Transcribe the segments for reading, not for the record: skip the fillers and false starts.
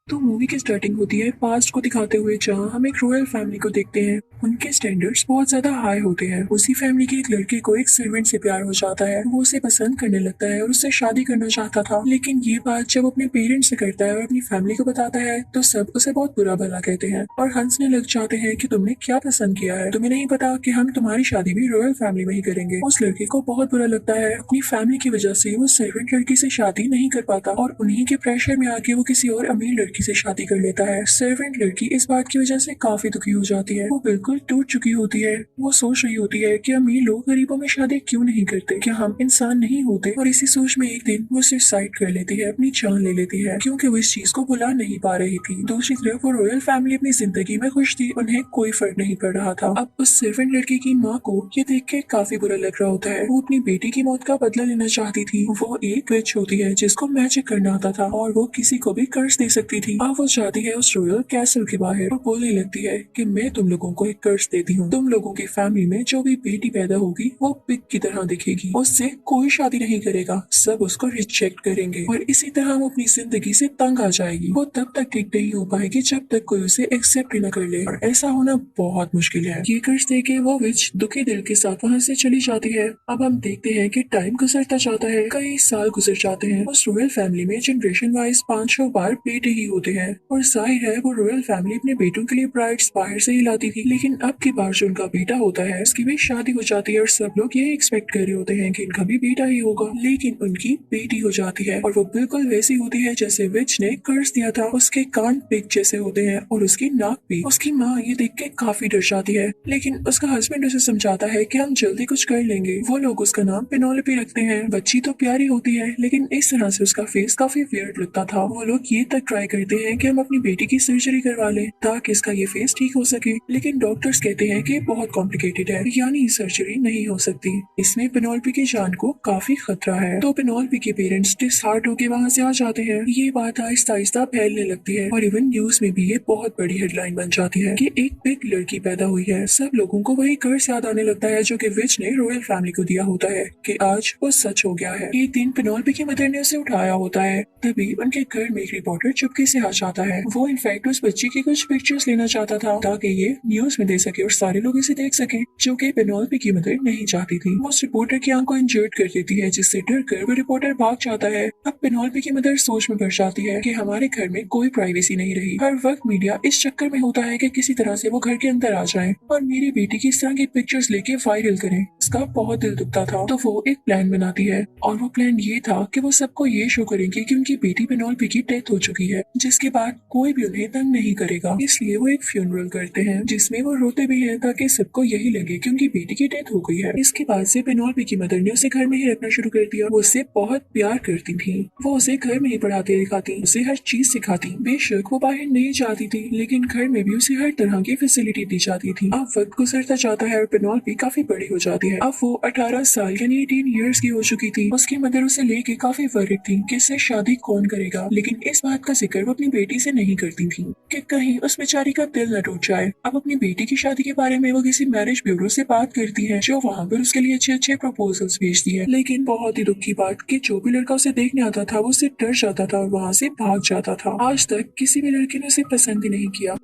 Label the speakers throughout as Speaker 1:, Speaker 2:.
Speaker 1: तो मूवी की स्टार्टिंग होती है पास्ट को दिखाते हुए, जहाँ हम एक रॉयल फैमिली को देखते हैं। उनके स्टैंडर्ड्स बहुत ज्यादा हाई होते हैं। उसी फैमिली के एक लड़के को एक सर्वेंट से प्यार हो जाता है। वो उसे पसंद करने लगता है और उससे शादी करना चाहता था। लेकिन ये बात जब अपने पेरेंट्स से करता है और अपनी फैमिली को बताता है तो सब उसे बहुत बुरा भला कहते हैं और हंसने लग जाते हैं कि तुमने क्या पसंद किया है, तुम्हें नहीं पता कि हम तुम्हारी शादी भी रॉयल फैमिली में ही करेंगे। उस लड़के को बहुत बुरा लगता है। अपनी फैमिली की वजह से वो सर्वेंट लड़की से शादी नहीं कर पाता और उन्हीं के प्रेशर में आके वो किसी और अमीर लड़की से शादी कर लेता है। सर्वेंट लड़की इस बात की वजह से काफी दुखी हो जाती है। वो बिल्कुल टूट चुकी होती है। वो सोच रही होती है कि अमीर लोग गरीबों में शादी क्यों नहीं करते, क्या हम इंसान नहीं होते। और इसी सोच में एक दिन वो सुसाइड कर लेती है, अपनी जान ले लेती है, क्योंकि वो इस चीज को भुला नहीं पा रही थी। दूसरी तरफ वो रॉयल फैमिली अपनी जिंदगी में खुश थी, उन्हें कोई फर्क नहीं पड़ रहा था। अब उस सर्वेंट लड़की की माँ को ये देख के काफी बुरा लग रहा होता है। वो अपनी बेटी की मौत का बदला लेना चाहती थी। वो एक विच होती है जिसको मैजिक करना आता था और वो किसी को भी कर्ज दे सकती थी। अब वो जाती है उस रॉयल कैसल के बाहर और बोलने लगती है कि मैं तुम लोगों को एक कर्ज देती हूँ। तुम लोगों की फैमिली में जो भी बेटी पैदा होगी वो पिग की तरह दिखेगी, उससे कोई शादी नहीं करेगा, सब उसको रिजेक्ट करेंगे और इसी तरह वो अपनी जिंदगी से तंग आ जाएगी। वो तब तक ठीक नहीं हो पाएगी जब तक कोई उसे एक्सेप्ट ही न कर ले और ऐसा होना बहुत मुश्किल है। ये कर्ज देके वो विच दुखी दिल के साथ वहाँ से चली जाती है। अब हम देखते हैं कि टाइम गुजरता जाता है, कई साल गुजर जाते हैं। उस रॉयल फैमिली में जनरेशन वाइज 500 बार बेटे ही होते हैं और जाहिर है वो रॉयल फैमिली अपने बेटों के लिए ब्राइड्स बाहर से ही लाती थी। लेकिन अब की बार जो उनका बेटा होता है उसकी भी शादी हो जाती है और सब लोग यही एक्सपेक्ट कर रहे होते हैं कि इनका भी बेटा ही होगा। लेकिन उनकी बेटी हो जाती है और वो बिल्कुल वैसी होती है जैसे विच ने कर्ज दिया था। उसके कान पिग जैसे होते हैं और उसकी नाक भी। उसकी माँ ये देख के काफी डर जाती है, लेकिन उसका हस्बैंड उसे समझाता है कि हम जल्दी कुछ कर लेंगे। वो लोग उसका नाम पेनोलोपी रखते हैं। बच्ची तो प्यारी होती है लेकिन इस तरह से उसका फेस काफी वियर्ड लगता था। वो लोग ये तक ट्राई करते हैं कि हम अपनी बेटी की सर्जरी करवा लें ताकि इसका ये फेस ठीक हो सके, लेकिन डॉक्टर्स कहते हैं कि बहुत कॉम्प्लिकेटेड है, यानी सर्जरी नहीं हो सकती। इसमें पेनोलोपी की जान को काफी खतरा है। तो पेनोलोपी के पेरेंट्स डिसहार्ट होकर वहाँ से आ जाते हैं। ये बात आहिस्ता आहिस्ता फैलने लगती है और इवन न्यूज में भी ये बहुत बड़ी हेडलाइन बन जाती है कि एक बिग लड़की पैदा हुई है। सब लोगों को वही कर्ज याद आने लगता है जो कि विच ने रॉयल फैमिली को दिया होता है कि आज वो सच हो गया है। एक दिन पेनोलोपी की मदर ने उसे उठाया होता है, तभी उनके घर में एक रिपोर्टर चुपके से आ जाता है। वो इनफैक्ट उस बच्ची की कुछ पिक्चर्स लेना चाहता था ताकि ये न्यूज में दे सके और सारे लोग इसे देख सके, जो कि पेनोलोपी की मदर नहीं चाहती थी। वो उस रिपोर्टर की आंख को इंजर्ड कर देती है, जिससे डर कर वो रिपोर्टर भाग जाता है। अब पेनोलोपी की मदर सोच में पड़ जाती है कि हमारे घर में कोई प्राइवेसी नहीं रही। हर वक्त मीडिया इस चक्कर में होता है कि किसी तरह से वो घर के अंदर आ जाए और मेरी बेटी की इस तरह की पिक्चर्स लेके वायरल करें। इसका बहुत दिल दुखता था, तो वो एक प्लान बनाती है और वो प्लान ये था कि वो सबको ये शो करेंगे कि उनकी बेटी पेनोलोपी की डेथ हो चुकी है, जिसके बाद कोई भी उन्हें तंग नहीं करेगा। इसलिए वो एक फ्यूनरल करते हैं जिसमें वो रोते भी हैं ताकि सबको यही लगे कि उनकी बेटी की डेथ हो गई है। इसके बाद से पेनोलोपी की मदर ने उसे घर में ही रखना शुरू कर दिया। वो उससे बहुत प्यार करती थी। वो उसे घर में ही पढ़ाती लिखाती, उसे हर चीज सिखाती। बेशक वो बाहर नहीं जाती थी लेकिन घर में भी उसे हर तरह की फैसिलिटी दी जाती थी। अब वक्त गुजरता जाता है और पेनोलोपी काफी बड़ी हो जाती है। अब वो 18 साल यानी 18 ईयर्स की हो चुकी थी। उसकी मदर उसे लेके काफी वरीड थी कि इससे शादी कौन करेगा, लेकिन इस बात का जिक्र वो अपनी बेटी से नहीं करती थी कि कहीं उस बेचारी का दिल न टूट जाए। अब अपनी बेटी की शादी के बारे में वो किसी मैरिज ब्यूरो से बात करती है, जो वहाँ पर उसके लिए अच्छे अच्छे प्रपोजल्स भेजती है। लेकिन बहुत ही दुख की बात कि जो भी लड़का उसे देखने आता था वो उससे डर जाता था और वहाँ से भाग जाता था। आज तक किसी भी लड़के ने उसे पसंद ही नहीं किया।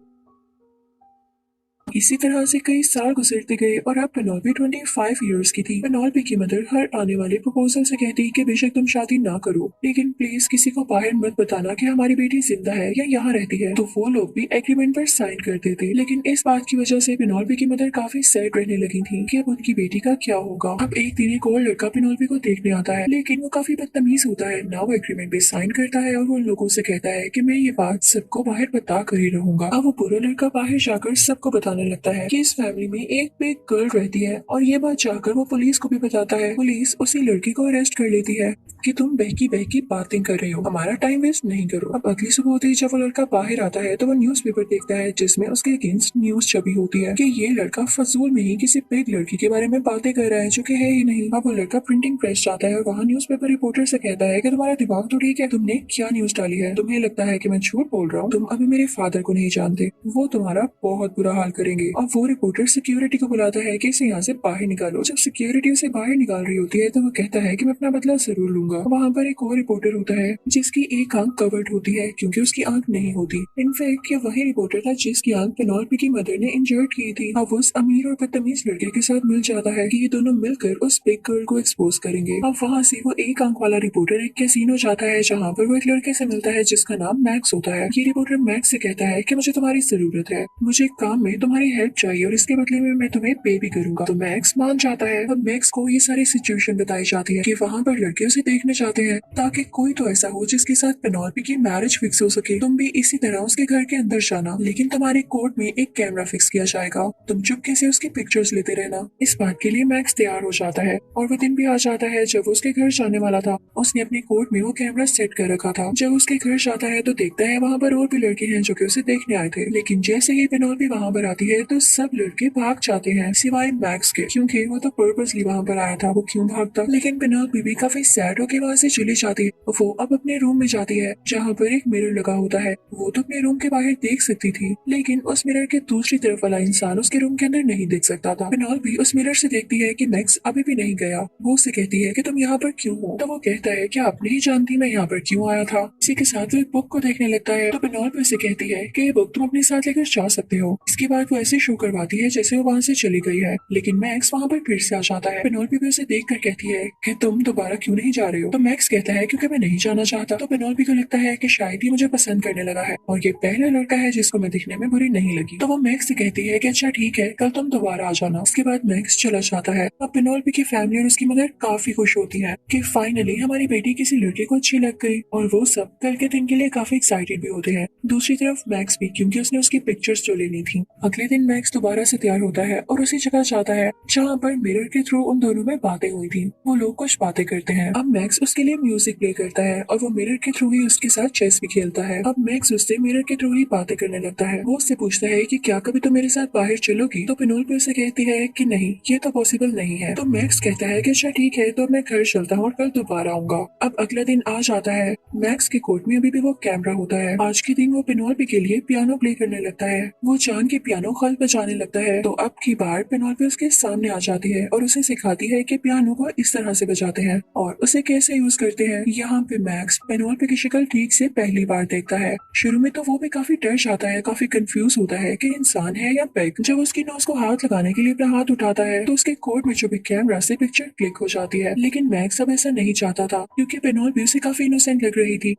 Speaker 1: इसी तरह से कई साल गुजरते गए और अब पेनोल्पी 25 ईयर्स की थी। पेनोल्पी की मदर हर आने वाले प्रपोजल से कहती कि बेशक तुम शादी ना करो, लेकिन प्लीज किसी को बाहर मत बताना कि हमारी बेटी जिंदा है या यहाँ रहती है। तो वो लोग भी एग्रीमेंट पर साइन करते थे। लेकिन इस बात की वजह से पेनोल्पी की मदर काफी सैड रहने लगी थी कि अब उनकी बेटी का क्या होगा। अब एक दिन एक और लड़का पेनोल्पी को देखने आता है, लेकिन वो काफी बदतमीज होता है ना। वो एग्रीमेंट पे साइन करता है और वो उन लोगों से कहता है कि मैं ये बात सबको बाहर बता कर ही रहूंगा। अब वो बुरा लड़का बाहर जाकर सबको बताने लगता है कि इस फैमिली में एक बिग गर्ल रहती है और ये बात जाकर वो पुलिस को भी बताता है। पुलिस उसी लड़की को अरेस्ट कर लेती है कि तुम बहकी बहकी बातें कर रहे हो, हमारा टाइम वेस्ट नहीं करो। अब अगली सुबह होती है जब वो लड़का बाहर आता है तो वो न्यूज़पेपर देखता है जिसमें उसके अगेंस्ट न्यूज छपी होती है कि ये लड़का फजूल में ही किसी बिग लड़की के बारे में बातें कर रहा है जो कि है ही नहीं। अब वो लड़का प्रिंटिंग प्रेस जाता है और वहाँ न्यूज़पेपर रिपोर्टर से कहता है कि तुम्हारा दिमाग तो ठीक है, तुमने क्या न्यूज डाली है, तुम्हें लगता है कि मैं झूठ बोल रहा हूँ, तुम अभी मेरे फादर को नहीं जानते, वो तुम्हारा बहुत बुरा हाल करेंगे। करेंगे। अब वो रिपोर्टर सिक्योरिटी को बुलाता है कि इसे यहाँ से बाहर निकालो। जब सिक्योरिटी उसे बाहर निकाल रही होती है तो वो कहता है कि मैं अपना बदला जरूर लूंगा। वहाँ पर एक और रिपोर्टर होता है जिसकी एक आंख कवर्ड होती है क्योंकि उसकी आंख नहीं होती। इनफैक्ट ये वही रिपोर्टर था जिसकी आंख पेनोल्पी की मदर ने इंजर्ड की थी। अब उस अमीर और बदतमीज लड़के के साथ मिल जाता है कि ये दोनों मिलकर उस बिग गर्ल को एक्सपोज करेंगे। अब वहाँ से वो एक आंख वाला रिपोर्टर एक कैसीनो जाता है जहाँ पर वो एक लड़के से मिलता है जिसका नाम मैक्स होता है। ये रिपोर्टर मैक्स से कहता है कि मुझे तुम्हारी जरूरत है, मुझे एक काम में तुम्हारी हेल्प चाहिए और इसके बदले में मैं तुम्हें पे भी करूंगा। तो मैक्स मान जाता है। अब मैक्स को ये सारी सिचुएशन बताई जाती है कि वहाँ पर लड़के उसे देखने जाते हैं ताकि कोई तो ऐसा हो जिसके साथ पेनोल्पी की मैरिज फिक्स हो सके। तुम भी इसी तरह उसके घर के अंदर जाना, लेकिन तुम्हारे कोर्ट में एक कैमरा फिक्स किया जाएगा, तुम चुपके से उसकी पिक्चर्स लेते रहना। इस बात के लिए मैक्स तैयार हो जाता है और वो दिन भी आ जाता है जब वो उसके घर जाने वाला था। उसने अपने कोर्ट में वो कैमरा सेट कर रखा था। जब उसके घर जाता है तो देखता है वहाँ पर और भी लड़के हैं जो कि उसे देखने आए थे, लेकिन जैसे ही पेनोल्पी वहाँ पर आती है तो सब लड़के भाग जाते हैं सिवाय मैक्स के, क्योंकि वो तो पर्पसली वहाँ पर आया था। वो क्यों भागता? लेकिन पेनोल्पी भी काफी सैड होकर वहाँ से चली जाती है। वो अब अपने रूम में जाती है जहाँ पर एक मिरर लगा होता है। वो तो अपने रूम के बाहर देख सकती थी, लेकिन उस मिरर के दूसरी तरफ वाला इंसान उसके रूम के अंदर नहीं देख सकता था। पेनोल्पी उस मिरर से देखती है कि मैक्स अभी भी नहीं गया। वो उससे कहती है कि तुम यहाँ पर क्यों हो? तो वो कहता है कि आप नहीं जानती मैं यहाँ पर क्यों आया था। इसी के साथ वो एक बुक को देखने लगता है। तो पेनोल्पी उसे कहती है कि ये बुक तुम अपने साथ लेकर जा सकते हो। इसके बाद वो ऐसे शो करवाती है जैसे वो वहाँ से चली गई है, लेकिन मैक्स वहाँ पर फिर से आ जाता है। पेनोल्पी भी उसे देख कर कहती है कि तुम दोबारा क्यों नहीं जा रहे हो? तो मैक्स कहता है क्योंकि मैं नहीं जाना चाहता। तो पेनोल्पी को लगता है कि शायद ये मुझे पसंद करने लगा है और ये पहला लड़का है जिसको मैं दिखने में बुरी नहीं लगी। तो वो मैक्स से कहती है कि अच्छा ठीक है, कल तुम दोबारा आ जाना। उसके बाद मैक्स चला जाता है। अब पेनोल्पी की फैमिली और उसकी मदर काफी खुश होती है कि फाइनली हमारी बेटी किसी लड़के को अच्छी लग गई, और वो सब कल के दिन के लिए काफी एक्साइटेड भी होते हैं। दूसरी तरफ मैक्स भी, क्योंकि उसने उसकी पिक्चर्स जो लेनी थी। अगले दिन मैक्स दोबारा से तैयार होता है और उसी जगह जाता है जहाँ पर मिरर के थ्रू उन दोनों में बातें हुई थी। वो लोग कुछ बातें करते हैं। अब मैक्स उसके लिए म्यूजिक प्ले करता है और वो मिरर के थ्रू ही उसके साथ चेस भी खेलता है। अब मैक्स उससे मिरर के थ्रू ही बातें करने लगता है। वो उससे पूछता है कि क्या कभी तुम मेरे साथ बाहर चलोगी? तो पेनोल्पी उसे कहती है कि नहीं, ये तो पॉसिबल नहीं है। तो मैक्स कहता है कि अच्छा ठीक है, तो मैं घर चलता हूँ और कल दोबारा आऊंगा। अब अगला दिन आ जाता है। मैक्स के कोर्ट में अभी भी वो कैमरा होता है। आज के दिन वो पेनोल्पी के लिए पियानो प्ले करने लगता है। वो जान के पियानो खल बजाने लगता है। तो अब की बार पेनोल्पी उसके सामने आ जाती है और उसे सिखाती है कि पियानो को इस तरह से बजाते हैं और उसे कैसे यूज करते हैं। यहाँ पे मैक्स पेनोल्पी की शक्ल ठीक से पहली बार देखता है। शुरू में तो वो भी काफी डर जाता है, काफी कंफ्यूज होता है कि इंसान है या पेग। जब उसकी नोज को हाथ लगाने के लिए अपना हाथ उठाता है तो उसके कोर्ट में जो भी कैमरा से पिक्चर क्लिक हो जाती है। लेकिन मैक्स अब ऐसा नहीं चाहता था क्योंकि पेनोल्पी उसे काफी इनोसेंट लग रही थी।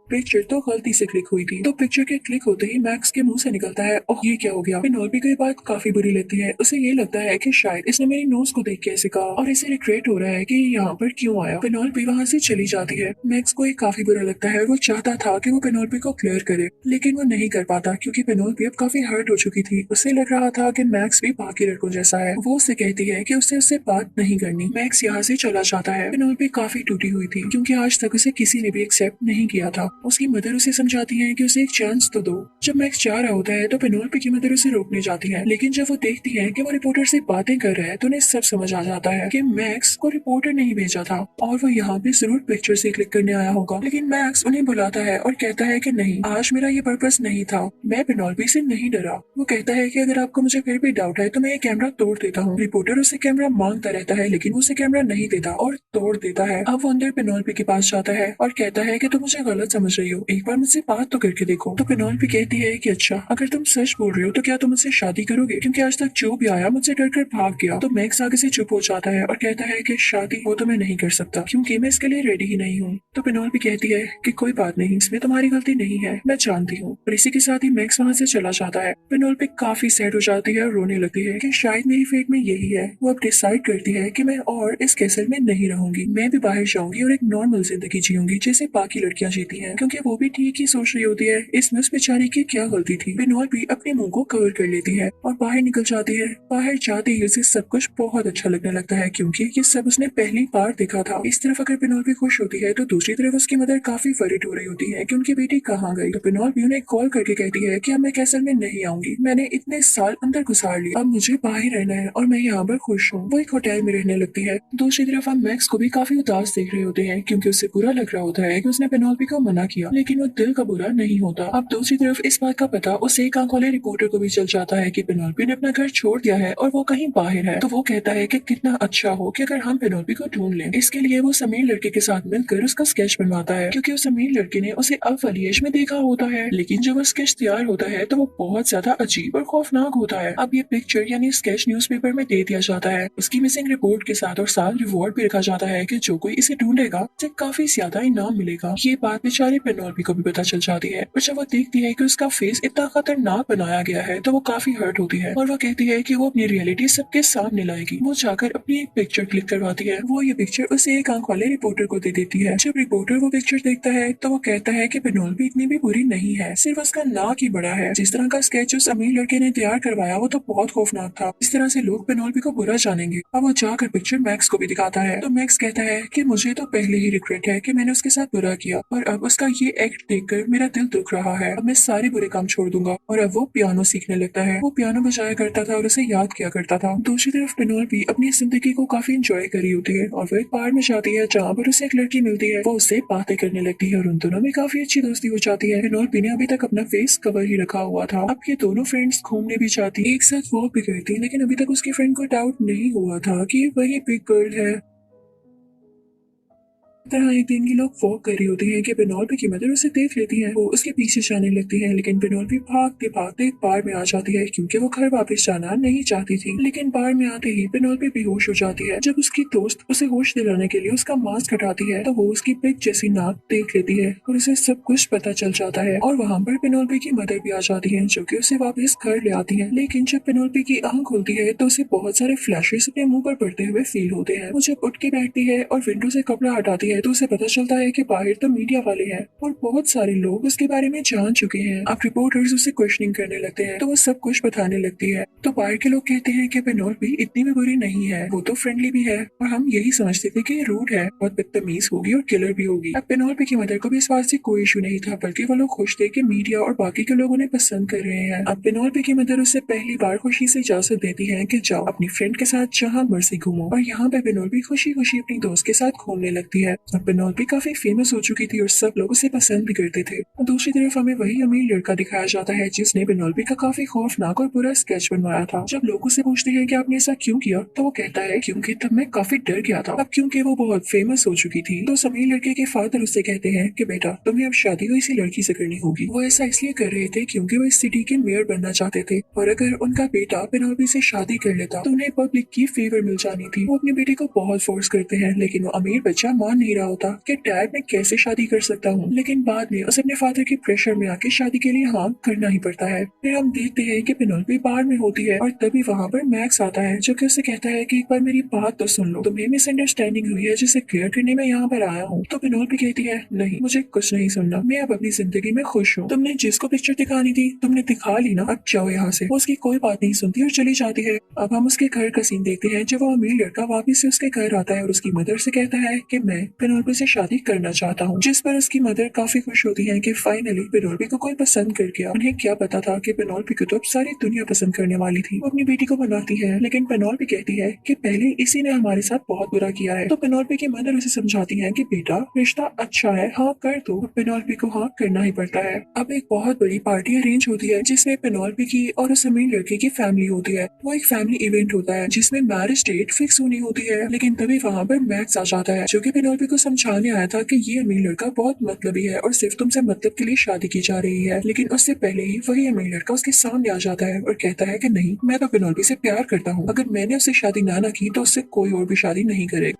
Speaker 1: पिक्चर तो गलती से क्लिक हुई थी। तो पिक्चर के क्लिक होते ही मैक्स के मुंह से निकलता है, ओह ये क्या हो गया। पेनोल्पी को ये बात काफी बुरी लगती है। उसे ये लगता है कि शायद इसने मेरी नोज को देख के ऐसे कहा और इसे रिग्रेट हो रहा है कि यहाँ पर क्यों आया। पेनोल्पी वहाँ से चली जाती है। मैक्स को ये काफी बुरा लगता है। वो चाहता था कि वो पेनोल्पी को क्लियर करे, लेकिन वो नहीं कर पाता क्योंकि पेनोल्पी अब काफी हर्ट हो चुकी थी। उसे लग रहा था कि मैक्स भी बाकी लड़कों जैसा है। वो उससे कहती है कि उससे बात नहीं करनी। मैक्स यहाँ से चला जाता है। पेनोल्पी काफी टूटी हुई थी क्योंकि आज तक उसे किसी ने भी एक्सेप्ट नहीं किया था। उसकी मदर उसे समझाती है कि उसे एक चांस तो दो। जब मैक्स जा रहा होता है तो पेनोल्पी की मदर उसे रोकने जाती है, लेकिन जब वो देखती है कि वो रिपोर्टर से बातें कर रहा है तो उन्हें सब समझ आ जाता है कि मैक्स को रिपोर्टर नहीं भेजा था और वो यहाँ पे जरूर पिक्चर से क्लिक करने आया होगा। लेकिन मैक्स उन्हें बुलाता है और कहता है कि नहीं, आज मेरा ये पर्पस नहीं था। मैं पेनोल्पी से नहीं डरा। वो कहता है कि अगर आपको मुझे फिर भी डाउट है तो मैं ये कैमरा तोड़ देता हूँ। रिपोर्टर उसे कैमरा मांगता रहता है लेकिन वो उसे कैमरा नहीं देता और तोड़ देता है। अब वो अंदर पेनोल्पी के पास जाता है और कहता है कि तुम मुझे गलत समझ रही हो, एक बार मुझसे बात तो करके देखो। तो पेनोल्पी कहती है कि अच्छा, अगर तुम सच बोल रहे हो तो क्या तुम मुझसे शादी करोगे, क्योंकि आज तक जो भी आया मुझसे डर कर भाग गया। तो मैक्स आगे से चुप हो जाता है और कहता है कि शादी वो तो मैं नहीं कर सकता क्योंकि मैं इसके लिए रेडी ही नहीं हूँ। तो पेनोल्पी कहती है कि कोई बात नहीं, इसमें तुम्हारी गलती नहीं है, मैं जानती हूँ। और इसी के साथ ही मैक्स वहाँ से चला जाता है। पेनोल्पी काफी सैड हो जाती है और रोने लगती है कि शायद मेरी फेट में यही है। वो अब डिसाइड करती है कि मैं और इस कैसल में नहीं रहूंगी, मैं भी बाहर जाऊंगी और एक नॉर्मल जिंदगी जीऊंगी जैसे बाकी लड़कियां जीती हैं, क्योंकि वो भी ठीक ही सोच रही होती है इसमें उस बेचारी की क्या गलती थी। पेनोल्पी अपने मुंह को कवर कर लेती है और बाहर निकल जाती है। बाहर जाते ही उसे सब कुछ बहुत अच्छा लगने लगता है क्योंकि ये सब उसने पहली बार देखा था। इस तरफ अगर पेनोल्पी खुश होती है तो दूसरी तरफ उसकी मदर काफी वरीड हो रही होती है कि उनकी बेटी कहाँ गई। तो पेनोल्पी उन्हें कॉल करके कहती है कि अब मैं कैसल में नहीं आऊंगी, मैंने इतने साल अंदर गुजार लिए, अब मुझे बाहर रहना है और मैं यहाँ पर खुश हूँ। वो एक होटल में रहने लगती है। दूसरी तरफ हम मैक्स को भी काफी उदास देख रहे होते हैं क्योंकि उसे बुरा लग रहा होता है कि उसने पेनोल्पी को मना किया, लेकिन वो दिल का बुरा नहीं होता। अब दूसरी तरफ इस बात का पता उस एक आंख वाले रिपोर्टर को भी चल जाता है कि पेनोल्पी ने अपना घर छोड़ दिया है और वो कहीं बाहर है। तो वो कहता है कि कितना अच्छा हो कि अगर हम पेनोल्पी को ढूंढ लें। इसके लिए वो समीर लड़के के साथ मिलकर उसका स्केच बनवाता है, क्योंकि उस समीर लड़के ने उसे अव्वल एज में देखा होता है। लेकिन जब वो स्केच तैयार होता है तो वो बहुत ज्यादा अजीब और खौफनाक होता है। अब ये पिक्चर यानी स्केच न्यूज़पेपर में दे दिया जाता है, उसकी मिसिंग रिपोर्ट के साथ, और साथ रिवॉर्ड भी रखा जाता है कि जो कोई इसे ढूंढेगा उसे काफी ज्यादा इनाम मिलेगा। ये बात बेचारी पेनोल्पी को भी पता चल जाती है, और जब वो देखती है कि उसका फेस इतना खतरनाक बनाया गया है तो वो काफी हर्ट होती है, और वो कहती है कि वो अपनी रियलिटी सबके सामने लाएगी। वो जाकर अपनी एक पिक्चर क्लिक करवाती है। वो ये पिक्चर उसे एक आंख वाले रिपोर्टर को दे देती है। जब रिपोर्टर वो पिक्चर देखता है तो वो कहता है कि पेनोल्पी इतनी भी बुरी नहीं है, सिर्फ उसका नाक ही बड़ा है। जिस तरह का स्केच उस अमीर लड़के ने तैयार करवाया वो तो बहुत खौफनाक था। इस तरह से लोग पेनोल्पी को बुरा जानेंगे। अब वो जाकर पिक्चर मैक्स को भी दिखाता है तो मैक्स कहता है कि मुझे तो पहले ही रिग्रेट है कि मैंने उसके साथ बुरा किया, और अब उसका ये एक्ट देखकर मेरा दिल दुख रहा है। अब मैं सारे बुरे काम छोड़ दूंगा। और अब वो पियानो सीखने लगता है। वो पियानो बजाया करता था और उसे याद किया करता था। दूसरी तरफ पेनोल्पी अपनी जिंदगी को काफी इंजॉय कर रही होती है, और वो एक बार में जाती है जहाँ पर उसे एक लड़की मिलती है। वो उससे बातें करने लगती है और उन दोनों में काफी अच्छी दोस्ती हो जाती है। पेनोल्पी ने अभी तक अपना फेस कवर ही रखा हुआ था। अब ये दोनों फ्रेंड्स घूमने भी जाती, एक साथ वॉक भी करती, लेकिन अभी तक उसकी फ्रेंड को डाउट नहीं हुआ था कि वही बिग गर्ल है। तरह एक दिन ये लोग वॉक कर रही होती है कि पेनोल्पी की मदर उसे देख लेती है। वो उसके पीछे जाने लगती है, लेकिन पेनोल्पी भागते भागते एक बार में आ जाती है, क्योंकि वो घर वापस जाना नहीं चाहती थी। लेकिन बार में आते ही पेनोल्पी बेहोश हो जाती है। जब उसकी दोस्त उसे होश दिलाने के लिए उसका मास्क हटाती है तो वो उसकी पिग जैसी नाक देख लेती है और उसे सब कुछ पता चल जाता है। और वहाँ पर पेनोल्पी की मदर भी आ जाती है, जो कि उसे वापस घर ले आती है। लेकिन जब पेनोल्पी की आंख खुलती है तो उसे बहुत सारे फ्लैशेस अपने मुंह पर पड़ते हुए फील होते हैं। वो जब उठ के बैठती है और विंडो से कपड़ा हटाती है तो उसे पता चलता है कि बाहर तो मीडिया वाले हैं और बहुत सारे लोग उसके बारे में जान चुके हैं। अब रिपोर्टर्स उसे क्वेश्चनिंग करने लगते हैं तो वो सब कुछ बताने लगती है। तो बाहर के लोग कहते हैं कि पेनोल्पी इतनी भी बुरी नहीं है, वो तो फ्रेंडली भी है, और हम यही समझते थे कि ये रूड है, बहुत बदतमीज होगी और किलर भी होगी। अब पेनोल्पी की मदर को भी इस बात से कोई इशू नहीं था, बल्कि वो लोग खुश थे कि मीडिया और बाकी के लोग उन्हें पसंद कर रहे हैं। अब पेनोल्पी की मदर उसे पहली बार खुशी से इजाजत देती है कि जाओ अपनी फ्रेंड के साथ जहाँ मर्जी घूमो, और यहाँ पे पेनोल्पी खुशी खुशी अपनी दोस्त के साथ घूमने लगती है। अब पेनोल्पी काफी फेमस हो चुकी थी और सब लोग उसे पसंद भी करते थे। और दूसरी तरफ हमें वही अमीर लड़का दिखाया जाता है जिसने पेनोल्पी का काफी खौफनाक और बुरा स्केच बनवाया था। जब लोग उसे पूछते हैं कि आपने ऐसा क्यों किया तो वो कहता है क्योंकि तब मैं काफी डर गया था। अब क्योंकि वो बहुत फेमस हो चुकी थी तो उस अमीर लड़के के फादर उससे कहते हैं कि बेटा तुम्हें अब शादी तो इसी लड़की से करनी होगी। वो ऐसा इसलिए कर रहे थे क्योंकि वो इस सिटी के मेयर बनना चाहते थे, और अगर उनका बेटा पेनोल्पी से शादी कर लेता तो उन्हें पब्लिक की फेवर मिल जानी थी। वो अपने बेटे को बहुत फोर्स करते हैं, लेकिन वो अमीर बच्चा मान नहीं रहा होता कि डैड मैं कैसे शादी कर सकता हूँ। लेकिन बाद में उसे अपने फादर के प्रेशर में आके शादी के लिए हाँ करना ही पड़ता है। फिर हम देखते हैं कि पेनोल्पी बार में होती है और तभी वहाँ पर मैक्स आता है, जो कि उसे कहता है कि एक बार मेरी बात तो सुन लो, तुम्हें मिसअंडरस्टैंडिंग हुई है जिसे क्लियर करने में यहाँ पर आया हूँ। तो पेनोल्पी कहती है नहीं मुझे कुछ नहीं सुनना, मैं अब अपनी जिंदगी में खुश हूँ, तुमने जिसको पिक्चर दिखानी थी तुमने दिखा ली ना, अब जाओ यहाँ से। वो उसकी कोई बात नहीं सुनती और चली जाती है। अब हम उसके घर का सीन देखते हैं जब वो अमीर लड़का वापिस से उसके घर आता है और उसकी मदर से कहता है कि मैं पेनोल्पी से शादी करना चाहता हूँ, जिस पर उसकी मदर काफी खुश होती है कि फाइनली पेनोल्पी को कोई पसंद कर गया। उन्हें क्या पता था कि पेनोल्पी को तो अब सारी दुनिया पसंद करने वाली थी। वो अपनी बेटी को मनाती है, लेकिन पेनोल्पी कहती है कि पहले इसी ने हमारे साथ बहुत बुरा किया है। तो पेनोल्पी की मदर उसे समझाती है कि बेटा रिश्ता अच्छा है, हाँ कर दो। पेनोल्पी को हाँ करना ही पड़ता है। अब एक बहुत बड़ी पार्टी अरेंज होती है जिसमें पेनोल्पी की और उस अमीर लड़के की फैमिली होती है। वो एक फैमिली इवेंट होता है जिसमें मैरिज डेट फिक्स होनी होती है, लेकिन तभी वहाँ पर मैक्स आ जाता है, जो कि पेनोल्पी को समझाने आया था कि ये अमीर लड़का बहुत मतलबी है और सिर्फ तुमसे मतलब के लिए शादी की जा रही है। लेकिन उससे पहले ही वही अमीर लड़का उसके सामने आ जाता है और कहता है कि नहीं मैं तो पेनोल्पी से प्यार करता हूँ, अगर मैंने उससे शादी ना की तो उससे कोई और भी शादी नहीं करेगा।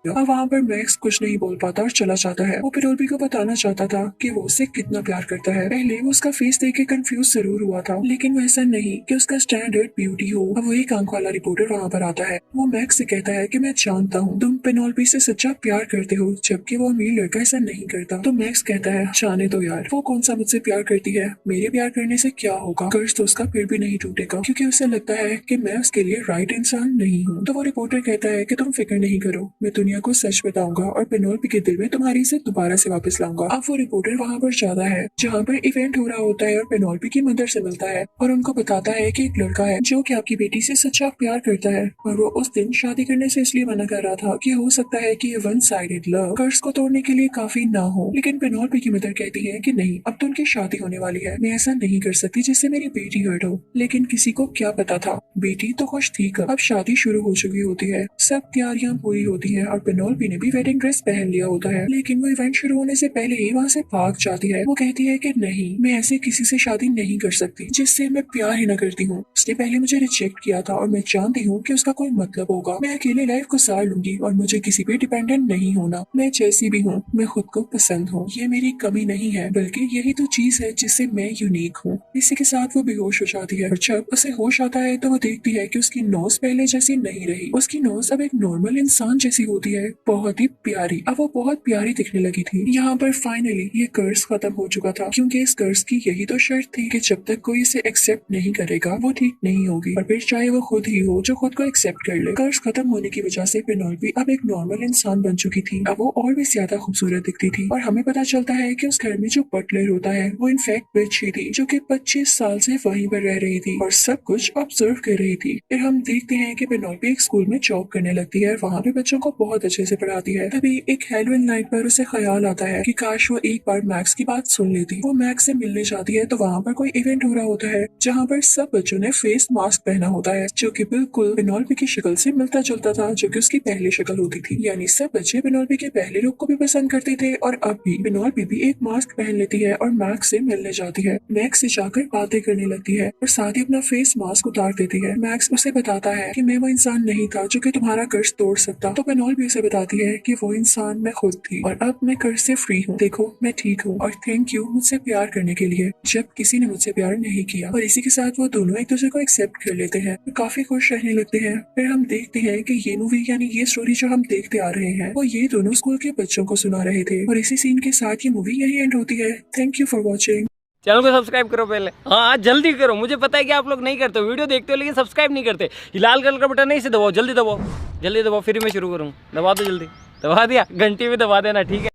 Speaker 1: अब वहाँ पर मैक्स कुछ नहीं बोल पाता और चला जाता है। वो पेनोल्पी को बताना चाहता था कि वो उससे कितना प्यार करता है। पहले वो उसका फेस देख के कंफ्यूज जरूर हुआ था, लेकिन वो ऐसा नहीं कि उसका स्टैंडर्ड ब्यूटी हो। अब वो एक आंख वाला रिपोर्टर वहाँ पर आता है। वो मैक्स से कहता है कि मैं जानता हूँ तुम पेनोल्पी से सच्चा प्यार करते हो, जबकि वो अमीर लड़का ऐसा नहीं करता। तो मैक्स कहता है जाने दो यार, वो कौन सा मुझसे प्यार करती है, मेरे प्यार करने से क्या होगा, कर्ज तो उसका फिर भी नहीं टूटेगा, क्योंकि उसे लगता है कि मैं उसके लिए राइट इंसान नहीं हूँ। तो वो रिपोर्टर कहता है कि तुम फिक्र नहीं करो, मैं दुनिया दुनिया को सच बताऊंगा और पेनोल्पी के दिल में तुम्हारी इज्जत दोबारा से वापस लाऊंगा। अब वो रिपोर्टर वहाँ पर जाता है जहाँ पर इवेंट हो रहा होता है और पेनोल्पी की मदर से मिलता है और उनको बताता है कि एक लड़का है जो कि आपकी बेटी से सच्चा प्यार करता है और वो उस दिन शादी करने से इसलिए मना कर रहा था कि हो सकता है कि ये वन साइडेड लव कर्ज को तोड़ने के लिए काफी ना हो। लेकिन पेनोल्पी की मदर कहती है कि नहीं, अब तो उनकी शादी होने वाली है, मैं ऐसा नहीं कर सकती जिससे मेरी बेटी हर्ट हो। लेकिन किसी को क्या पता था, बेटी तो खुश थी कब, अब शादी शुरू हो चुकी होती है, सब तैयारियां पूरी होती है और पेनोल्पी ने भी वेडिंग ड्रेस पहन लिया होता है। लेकिन वो इवेंट शुरू होने से पहले ही वहाँ से भाग जाती है। वो कहती है कि नहीं, मैं ऐसे किसी से शादी नहीं कर सकती जिससे मैं प्यार ही न करती हूँ। उसने पहले मुझे रिजेक्ट किया था और मैं जानती हूँ कि उसका कोई मतलब होगा। मैं अकेले लाइफ को सार लूंगी और मुझे किसी पे डिपेंडेंट नहीं होना। मैं जैसी भी हूँ, मैं खुद को पसंद हूँ, ये मेरी कमी नहीं है बल्कि यही तो चीज है जिससे मैं यूनिक हूँ। इसी के साथ वो बेहोश हो जाती है और जब उसे होश आता है तो वो देखती है कि उसकी नोज पहले जैसी नहीं रही। उसकी नोज अब एक नॉर्मल इंसान जैसी होती है, बहुत ही प्यारी। अब वो बहुत प्यारी दिखने लगी थी। यहाँ पर फाइनली ये कर्ज खत्म हो चुका था क्योंकि इस कर्ज की यही तो शर्त थी कि जब तक कोई इसे एक्सेप्ट नहीं करेगा वो ठीक नहीं होगी, और फिर चाहे वो खुद ही हो जो खुद को एक्सेप्ट कर ले। कर्ज खत्म होने की वजह से पेनोल्पी अब एक नॉर्मल इंसान बन चुकी थी। अब वो और भी ज्यादा खूबसूरत दिखती थी और हमें पता चलता है कि उस घर में जो बटलर होता है वो इनफैक्ट बिच ही थी जो कि 25 साल से वहीं पर रह रही थी और सब कुछ ऑब्जर्व कर रही थी। फिर हम देखते हैं कि पेनोल्पी एक स्कूल में जॉब करने लगती है और वहाँ पे बच्चों को बहुत अच्छे से पढ़ाती है। तभी एक हैलोवीन नाइट पर उसे ख्याल आता है कि काश वो एक बार मैक्स की बात सुन लेती। वो मैक्स से मिलने जाती है तो वहाँ पर कोई इवेंट हो रहा होता है जहाँ पर सब बच्चों ने फेस मास्क पहना होता है जो कि बिल्कुल पेनोल्पी की शक्ल से मिलता जुलता था जो कि उसकी पहली शक्ल होती थी। यानी सब बच्चे पेनोल्पी के पहले लुक को भी पसंद करते थे और अब भी पेनोल्पी भी एक मास्क पहन लेती है और मैक्स से मिलने जाती है। मैक्स से जाकर बातें करने लगती है और साथ ही अपना फेस मास्क उतार देती है। मैक्स उसे बताता है कि मैं वो इंसान नहीं था जो कि तुम्हारा कर्ज तोड़ सकता। तो पेनोल्पी उसे बताती है कि वो इंसान मैं खुद थी और अब मैं कर्ज से फ्री हूँ। देखो मैं ठीक हूँ और थैंक यू मुझसे प्यार करने के लिए जब किसी ने मुझसे प्यार नहीं किया। और इसी के साथ वो दोनों एक दूसरे को एक्सेप्ट कर लेते हैं और काफी खुश रहने लगते हैं। फिर हम देखते हैं कि ये मूवी यानी ये स्टोरी जो हम देखते आ रहे हैं वो ये दोनों स्कूल के बच्चों को सुना रहे थे और इसी सीन के साथ ये मूवी यही एंड होती है। Thank you for watching.
Speaker 2: Channel को सब्सक्राइब करो पहले, हाँ जल्दी करो। मुझे पता है कि आप लोग नहीं करते हो, वीडियो देखते हो लेकिन सब्सक्राइब नहीं करते। ये लाल कलर का बटन नहीं से दबाओ, जल्दी दबाओ, जल्दी दबाओ, फिर मैं शुरू करूँ। दबा दो जल्दी, दबा दिया, घंटी भी दबा देना, ठीक है।